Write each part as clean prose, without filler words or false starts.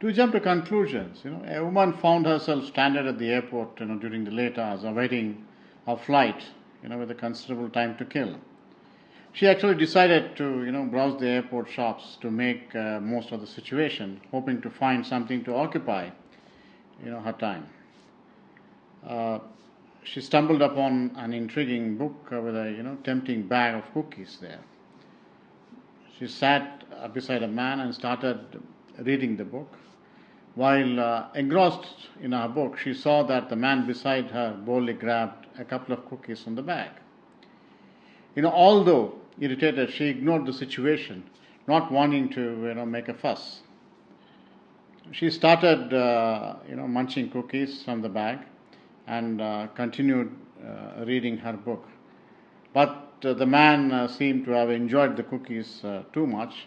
To jump to conclusions, a woman found herself stranded at the airport, during the late hours, awaiting a flight, with a considerable time to kill. She actually decided to, browse the airport shops to make most of the situation, hoping to find something to occupy, her time. She stumbled upon an intriguing book with a, tempting bag of cookies there. She sat beside a man and started reading the book. While engrossed in her book, she saw that the man beside her boldly grabbed a couple of cookies from the bag. Although irritated, she ignored the situation, not wanting to, make a fuss. She started, munching cookies from the bag and continued reading her book. But the man seemed to have enjoyed the cookies too much,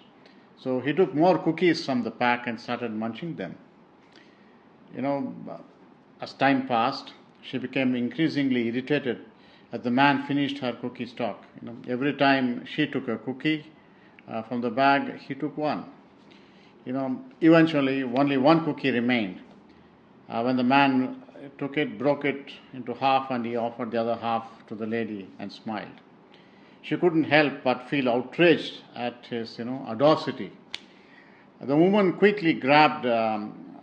so he took more cookies from the pack and started munching them. As time passed, she became increasingly irritated as the man finished her cookie stock. Every time she took a cookie from the bag, he took one. Eventually, only one cookie remained. When the man took it, broke it into half, and he offered the other half to the lady and smiled. She couldn't help but feel outraged at his, audacity. The woman quickly grabbed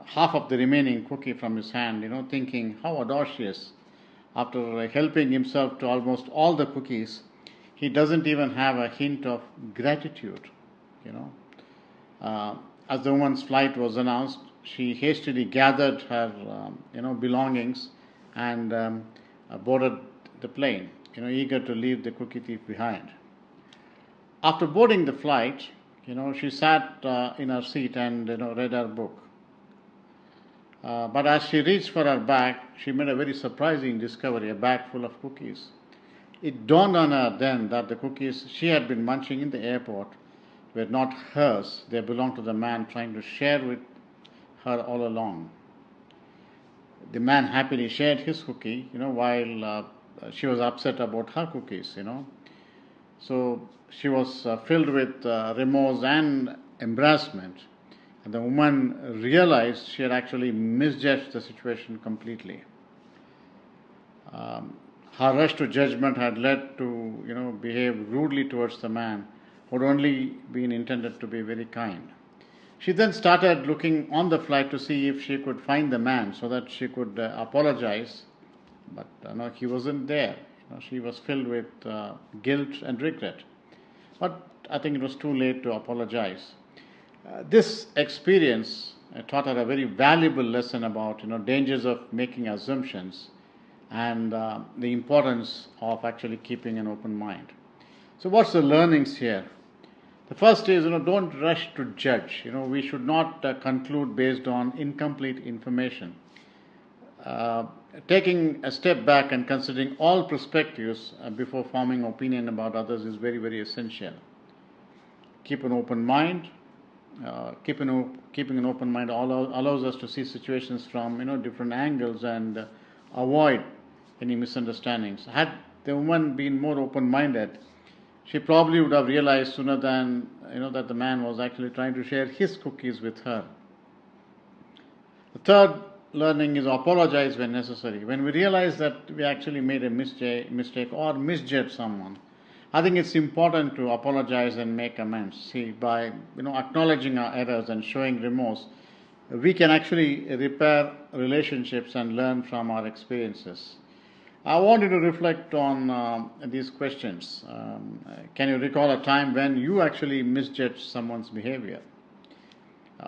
half of the remaining cookie from his hand, thinking how audacious. After helping himself to almost all the cookies, he doesn't even have a hint of gratitude, As the woman's flight was announced, she hastily gathered her, belongings and boarded the plane, eager to leave the cookie thief behind. After boarding the flight, she sat in her seat and, read her book. But as she reached for her bag, she made a very surprising discovery, a bag full of cookies. It dawned on her then that the cookies she had been munching in the airport were not hers. They belonged to the man trying to share with her all along. The man happily shared his cookie, while she was upset about her cookies, So she was filled with remorse and embarrassment. And the woman realized she had actually misjudged the situation completely. Her rush to judgment had led to, behave rudely towards the man who had only been intended to be very kind. She then started looking on the flight to see if she could find the man so that she could apologize. But he wasn't there. She was filled with guilt and regret. But I think it was too late to apologize. This experience taught her a very valuable lesson about dangers of making assumptions and the importance of actually keeping an open mind. So what's the learnings here? The first is don't rush to judge. We should not conclude based on incomplete information. Taking a step back and considering all perspectives before forming opinion about others is very, very essential. Keep an open mind. Keeping an open mind allows us to see situations from different angles and avoid any misunderstandings. Had the woman been more open-minded, she probably would have realized sooner than that the man was actually trying to share his cookies with her. The third learning is apologize when necessary. When we realize that we actually made a mistake or misjudged someone, I think it's important to apologize and make amends. See, by acknowledging our errors and showing remorse, we can actually repair relationships and learn from our experiences. I want you to reflect on these questions. Can you recall a time when you actually misjudged someone's behavior?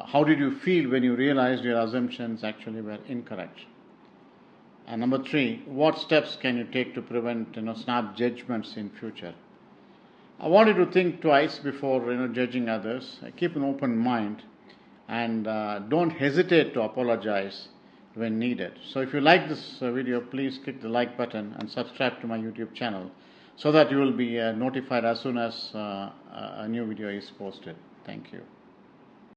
How did you feel when you realized your assumptions actually were incorrect? And number 3, what steps can you take to prevent snap judgments in future? I want you to think twice before judging others. Keep an open mind and don't hesitate to apologize when needed. So if you like this video, please click the like button and subscribe to my YouTube channel so that you will be notified as soon as a new video is posted. Thank you.